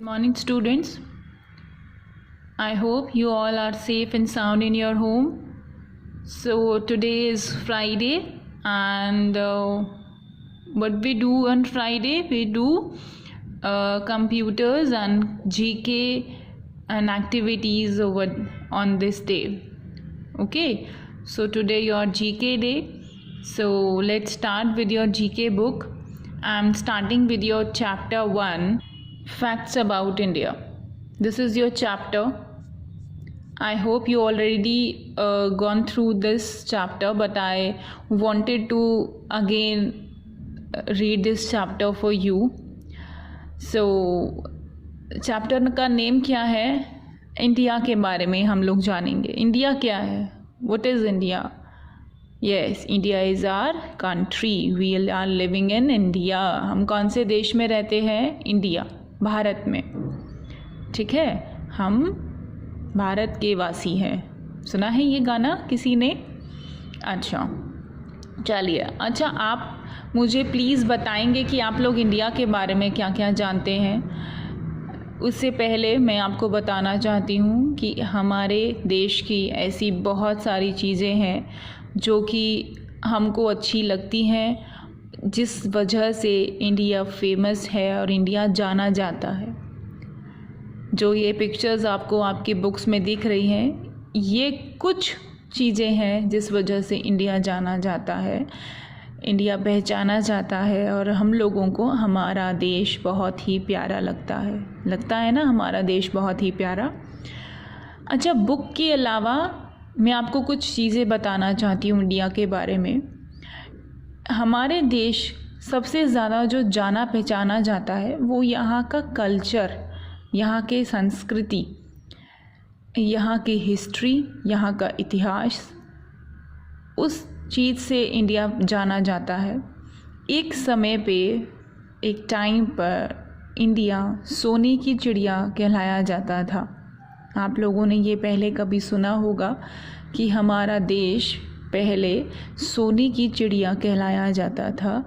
Morning, students. I hope you all are safe and sound in your home. So today is Friday, and what we do on Friday, we do computers and GK and activities on this day. Okay, so today your GK day. So let's start with your GK book. I'm starting with your chapter 1. Facts about India. This is your chapter. I hope you already gone through this chapter, but I wanted to again read this chapter for you. So chapter का name क्या है? India के बारे में हम लोग जानेंगे. India क्या है? What is India? Yes, India is our country. We are living in India. हम कौन से देश में रहते हैं? इंडिया, भारत में. ठीक है, हम भारत के वासी हैं. सुना है ये गाना किसी ने? अच्छा, चलिए. अच्छा, आप मुझे प्लीज़ बताएंगे कि आप लोग इंडिया के बारे में क्या क्या जानते हैं. उससे पहले मैं आपको बताना चाहती हूँ कि हमारे देश की ऐसी बहुत सारी चीज़ें हैं जो कि हमको अच्छी लगती हैं, जिस वजह से इंडिया फेमस है और इंडिया जाना जाता है. जो ये पिक्चर्स आपको आपकी बुक्स में दिख रही हैं, ये कुछ चीज़ें हैं जिस वजह से इंडिया जाना जाता है, इंडिया पहचाना जाता है, और हम लोगों को हमारा देश बहुत ही प्यारा लगता है ना, हमारा देश बहुत ही प्यारा. अच्छा, बुक के अलावा मैं आपको कुछ चीज़ें बताना चाहती हूँ इंडिया के बारे में. हमारे देश सबसे ज़्यादा जो जाना पहचाना जाता है वो यहाँ का कल्चर, यहाँ के संस्कृति, यहाँ की हिस्ट्री, यहाँ का इतिहास, उस चीज़ से इंडिया जाना जाता है. एक समय पे, एक टाइम पर इंडिया सोने की चिड़िया कहलाया जाता था. आप लोगों ने ये पहले कभी सुना होगा कि हमारा देश पहले सोने की चिड़िया कहलाया जाता था,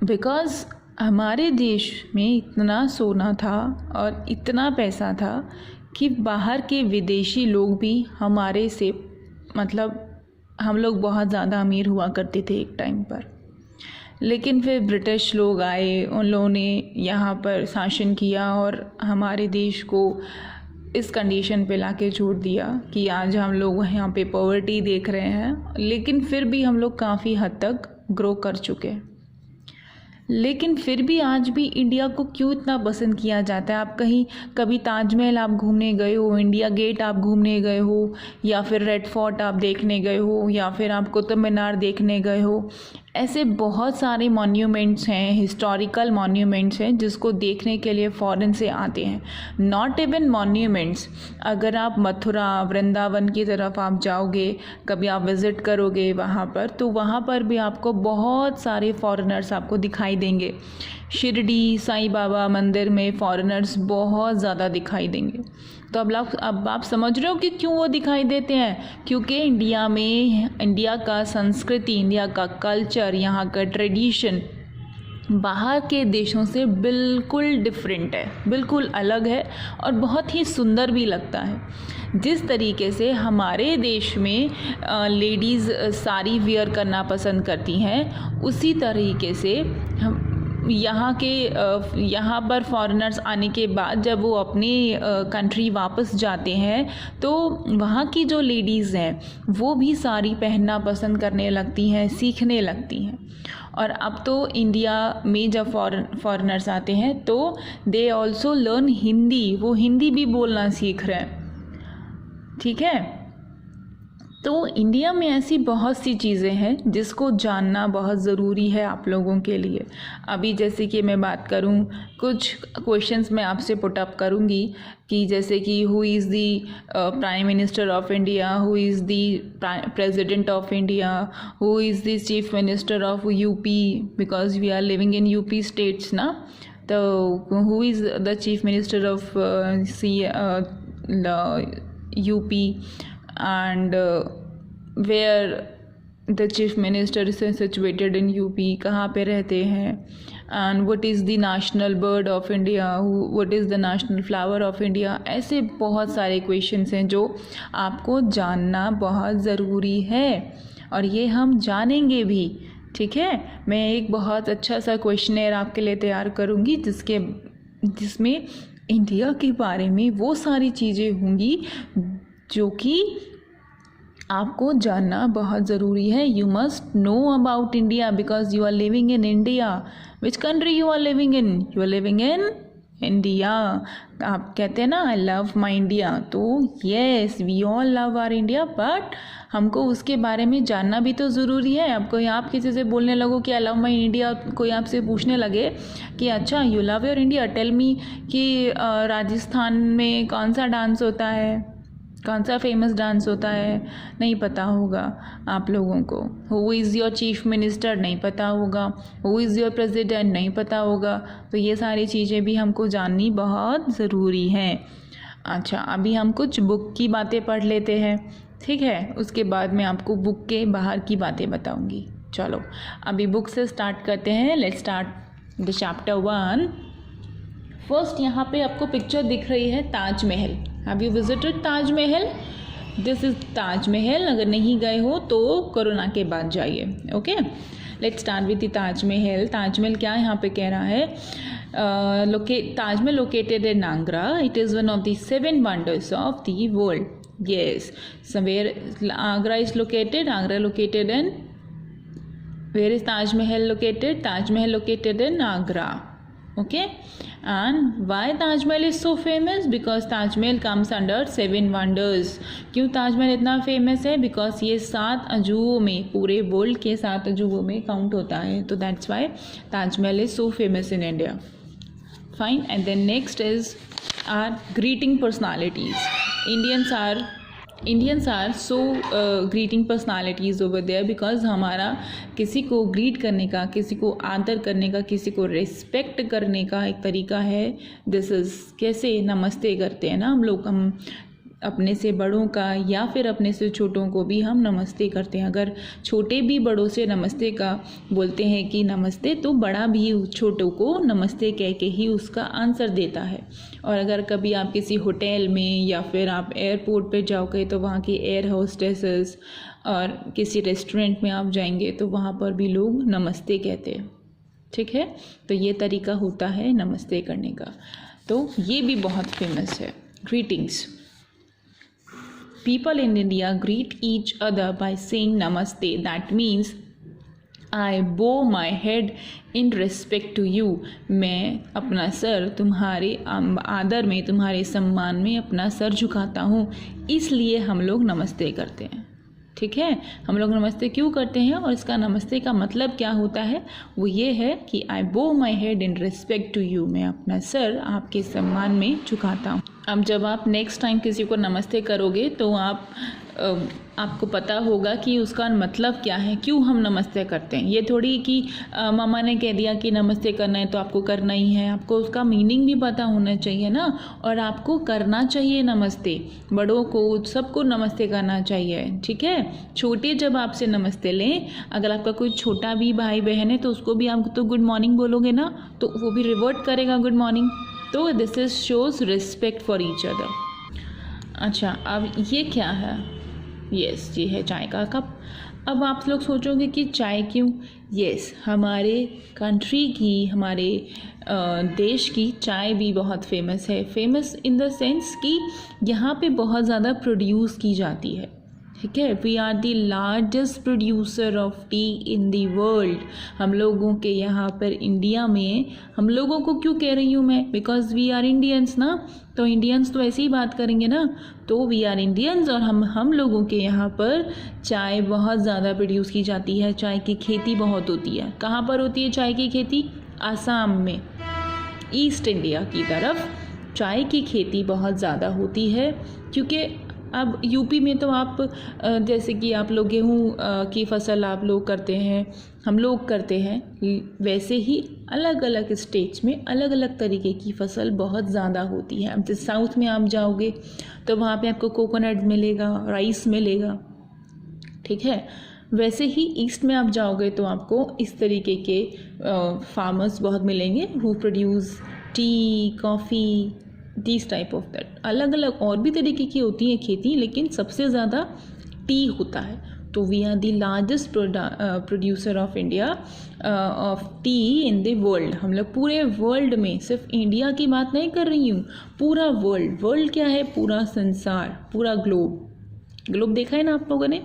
बिकॉज़ हमारे देश में इतना सोना था और इतना पैसा था कि बाहर के विदेशी लोग भी हमारे से, मतलब हम लोग बहुत ज़्यादा अमीर हुआ करते थे एक टाइम पर. लेकिन फिर ब्रिटिश लोग आए, उन लोगों ने यहाँ पर शासन किया और हमारे देश को इस कंडीशन पे लाके छोड़ दिया कि आज हम लोग यहाँ पे पॉवर्टी देख रहे हैं. लेकिन फिर भी हम लोग काफ़ी हद तक ग्रो कर चुके हैं. लेकिन फिर भी आज भी इंडिया को क्यों इतना पसंद किया जाता है? आप कहीं कभी ताजमहल आप घूमने गए हो, इंडिया गेट आप घूमने गए हो, या फिर रेड फोर्ट आप देखने गए हो, या फिर आप कुतुब मीनार देखने गए हो? ऐसे बहुत सारे मॉन्यूमेंट्स हैं, हिस्टोरिकल मॉन्यूमेंट्स हैं जिसको देखने के लिए फ़ॉरेन से आते हैं. नॉट इवन मॉन्यूमेंट्स, अगर आप मथुरा, वृंदावन की तरफ आप जाओगे, कभी आप विज़िट करोगे वहाँ पर, तो वहाँ पर भी आपको बहुत सारे फॉरेनर्स आपको दिखाई देंगे. शिरडी साईं बाबा मंदिर में फॉरेनर्स बहुत ज़्यादा दिखाई देंगे. तो अब आप समझ रहे हो कि क्यों वो दिखाई देते हैं? क्योंकि इंडिया में, इंडिया का संस्कृति, इंडिया का कल्चर, यहाँ का ट्रेडिशन बाहर के देशों से बिल्कुल डिफरेंट है, बिल्कुल अलग है, और बहुत ही सुंदर भी लगता है. जिस तरीके से हमारे देश में लेडीज़ साड़ी वियर करना पसंद करती हैं, उसी तरीके से यहाँ पर फॉरेनर्स आने के बाद जब वो अपनी कंट्री वापस जाते हैं, तो वहाँ की जो लेडीज़ हैं वो भी साड़ी पहनना पसंद करने लगती हैं, सीखने लगती हैं. और अब तो इंडिया में जब फॉरेनर्स आते हैं तो दे ऑल्सो लर्न हिंदी, वो हिंदी भी बोलना सीख रहे हैं. ठीक है, तो इंडिया में ऐसी बहुत सी चीज़ें हैं जिसको जानना बहुत ज़रूरी है आप लोगों के लिए. अभी जैसे कि मैं बात करूं, कुछ क्वेश्चंस मैं आपसे पुट अप करूंगी कि जैसे कि who is the prime minister of India, who is the president of India, who is the chief minister of UP, because we are living in UP states ना. तो who is the chief minister of UP, and where the chief minister is situated in UP, कहाँ पे रहते हैं, and what is the national bird of India, what is the national flower of India. ऐसे बहुत सारे questions हैं जो आपको जानना बहुत ज़रूरी है और ये हम जानेंगे भी। ठीक है, मैं एक बहुत अच्छा सा क्वेश्चनर आपके लिए तैयार करूँगी जिसमें इंडिया के बारे में वो सारी चीज़ें होंगी जो कि आपको जानना बहुत ज़रूरी है। You must know about India because you are living in India. Which country you are living in? You are living in India. आप कहते हैं ना आई लव माई इंडिया, तो yes we all love our India, but हमको उसके बारे में जानना भी तो ज़रूरी है। अब कोई आप किसी से बोलने लगो कि आई लव माई इंडिया, कोई आपसे पूछने लगे कि अच्छा you love your India, tell me कि राजस्थान में कौन सा डांस होता है, कौन सा फेमस डांस होता है, नहीं पता होगा आप लोगों को। Who is your chief minister, नहीं पता होगा। हु इज़ योर प्रेसिडेंट, नहीं पता होगा। तो ये सारी चीज़ें भी हमको जाननी बहुत ज़रूरी हैं। अच्छा, अभी हम कुछ बुक की बातें पढ़ लेते हैं, ठीक है, उसके बाद मैं आपको बुक के बाहर की बातें बताऊंगी। चलो अभी बुक से स्टार्ट करते हैं। Let's start the chapter 1। First यहाँ पे आपको पिक्चर दिख रही है Taj Mahal. Have you visited Taj Mahal? This is Taj Mahal. अगर नहीं गए हो तो कोरोना के बाद जाइए। Okay, let's start with the Taj Mahal. Taj Mahal क्या यहाँ पे कह रहा है? Taj Mahal located in Agra. It is one of the 7 wonders of the world. Yes, somewhere Agra is located. Agra located in, where is Taj Mahal located? Taj Mahal located in Agra. Okay, and why Taj Mahal is so famous? Because Taj Mahal comes under 7 wonders. क्यों ताजमहल इतना famous है? Because ये 7 अजूबों में, पूरे world के 7 अजूबों में count होता है, तो that's why Taj Mahal is so famous in India. Fine, and then next is our greeting personalities. Indians are so greeting personalities over there because हमारा किसी को ग्रीट करने का, किसी को आदर करने का, किसी को रिस्पेक्ट करने का एक तरीका है। दिस इज़ कैसे नमस्ते करते हैं ना हम लोग, हम अपने से बड़ों का या फिर अपने से छोटों को भी हम नमस्ते करते हैं। अगर छोटे भी बड़ों से नमस्ते का बोलते हैं कि नमस्ते, तो बड़ा भी छोटों को नमस्ते कह के ही उसका आंसर देता है। और अगर कभी आप किसी होटल में या फिर आप एयरपोर्ट पे जाओगे तो वहाँ की एयर होस्टेसेस, और किसी रेस्टोरेंट में आप जाएंगे तो वहाँ पर भी लोग नमस्ते कहते हैं। ठीक है, तो ये तरीका होता है नमस्ते करने का, तो ये भी बहुत फेमस है। Greetings. People in India greet each other by saying namaste. That means I bow my head in respect to you. मैं अपना सर तुम्हारे आदर में, तुम्हारे सम्मान में अपना सर झुकाता हूँ, इसलिए हम लोग नमस्ते करते हैं। ठीक है, हम लोग नमस्ते क्यों करते हैं और इसका नमस्ते का मतलब क्या होता है? वो ये है कि I bow my head in respect to you, मैं अपना सर आपके सम्मान में झुकाता हूँ। अब जब आप नेक्स्ट टाइम किसी को नमस्ते करोगे तो आपको पता होगा कि उसका मतलब क्या है, क्यों हम नमस्ते करते हैं। ये थोड़ी कि मामा ने कह दिया कि नमस्ते करना है तो आपको करना ही है, आपको उसका मीनिंग भी पता होना चाहिए ना, और आपको करना चाहिए नमस्ते। बड़ों को, सबको नमस्ते करना चाहिए। ठीक है, छोटे जब आपसे नमस्ते लें, अगर आपका कोई छोटा भी भाई बहन है तो उसको भी आप तो गुड मॉर्निंग बोलोगे ना, तो वो भी रिवर्ट करेगा गुड मॉर्निंग। तो this is shows respect for each other. अच्छा, अब ये क्या है? यस, ये है चाय का कप। अब आप लोग सोचोगे कि चाय क्यों? यस, हमारे कंट्री की, हमारे देश की चाय भी बहुत फेमस है। फेमस इन द सेंस कि यहाँ पे बहुत ज़्यादा प्रोड्यूस की जाती है। ठीक है, we are the largest producer of tea in the world. हम लोगों के यहाँ पर इंडिया में, हम लोगों को क्यों कह रही हूँ मैं? बिकॉज वी आर इंडियंस ना, तो इंडियंस तो ऐसे ही बात करेंगे ना, तो वी आर इंडियंस। और हम लोगों के यहाँ पर चाय बहुत ज़्यादा प्रोड्यूस की जाती है। चाय की खेती बहुत होती है। कहाँ पर होती है चाय की खेती? आसाम में, ईस्ट इंडिया की तरफ चाय की खेती बहुत ज़्यादा होती है। क्योंकि अब यूपी में तो आप जैसे कि आप लोग गेहूँ की फसल आप लोग करते हैं, हम लोग करते हैं, वैसे ही अलग अलग स्टेट्स में अलग अलग तरीके की फसल बहुत ज़्यादा होती है। अब जैसे साउथ में आप जाओगे तो वहाँ पे आपको कोकोनट मिलेगा, राइस मिलेगा। ठीक है, वैसे ही ईस्ट में आप जाओगे तो आपको इस तरीके के फार्मर्स बहुत मिलेंगे who produce T, coffee, this type of that. अलग अलग और भी तरीके की होती है खेती, लेकिन सबसे ज़्यादा टी होता है। तो we are the largest producer of India of tea in the world. हम लोग पूरे वर्ल्ड में, सिर्फ इंडिया की बात नहीं कर रही हूँ, पूरा वर्ल्ड। वर्ल्ड क्या है? पूरा संसार, पूरा ग्लोब। ग्लोब देखा है ना आप लोगों ने?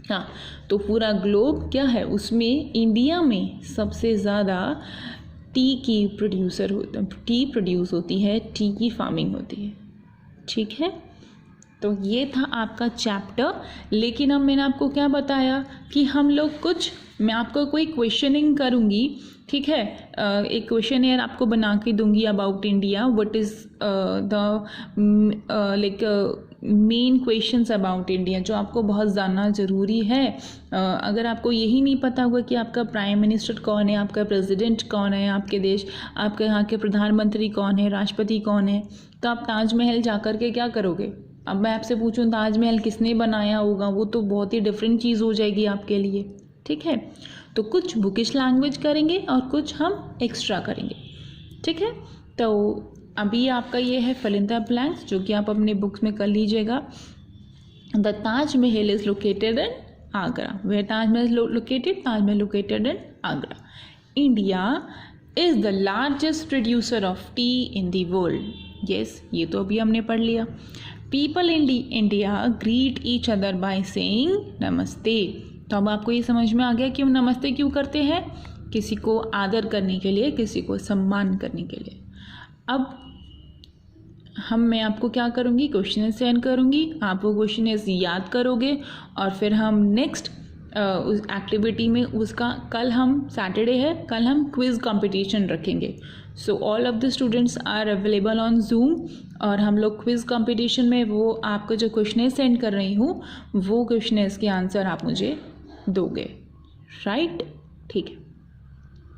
हाँ, तो पूरा ग्लोब क्या है, उसमें इंडिया में सबसे ज़्यादा टी की टी प्रोड्यूस होती है, टी की फार्मिंग होती है। ठीक है, तो ये था आपका चैप्टर। लेकिन अब मैंने आपको क्या बताया कि हम लोग मैं आपको कोई क्वेश्चनिंग करूँगी, ठीक है। एक क्वेश्चन एयर आपको बना के दूंगी about India, what is the main questions about India, जो आपको बहुत जानना ज़रूरी है। अगर आपको यही नहीं पता होगा कि आपका प्राइम मिनिस्टर कौन है, आपका प्रेसिडेंट कौन है, आपके देश, आपके यहाँ के प्रधानमंत्री कौन है, राष्ट्रपति कौन है, तो आप ताजमहल जा कर के क्या करोगे? अब मैं आपसे पूछूं ताजमहल किसने बनाया होगा, वो तो बहुत ही डिफरेंट चीज़ हो जाएगी आपके लिए। ठीक है, तो कुछ बुकिश लैंग्वेज करेंगे और कुछ हम एक्स्ट्रा करेंगे। ठीक है, तो अभी आपका ये है फिल इन द ब्लैंक्स, जो कि आप अपने बुक्स में कर लीजिएगा। The Taj Mahal is located in Agra. Where Taj Mahal located? Taj Mahal located in Agra. India is the largest producer of tea in the world. Yes, ये तो अभी हमने पढ़ लिया। People in India greet each other by saying namaste. तो अब आपको ये समझ में आ गया कि हम नमस्ते क्यों करते हैं? किसी को आदर करने के लिए, किसी को सम्मान करने के लिए। अब मैं आपको क्या करूँगी, क्वेश्चन सेंड करूँगी, आप वो क्वेश्चन याद करोगे और फिर हम नेक्स्ट उस एक्टिविटी में उसका, कल हम सैटरडे है, कल हम क्विज़ कंपटीशन रखेंगे। So all of the students are available on Zoom, और हम लोग क्विज़ कंपटीशन में वो आपको जो क्वेश्चन सेंड कर रही हूँ, वो क्वेश्चन के आंसर आप मुझे दोगे। राइट? ठीक है।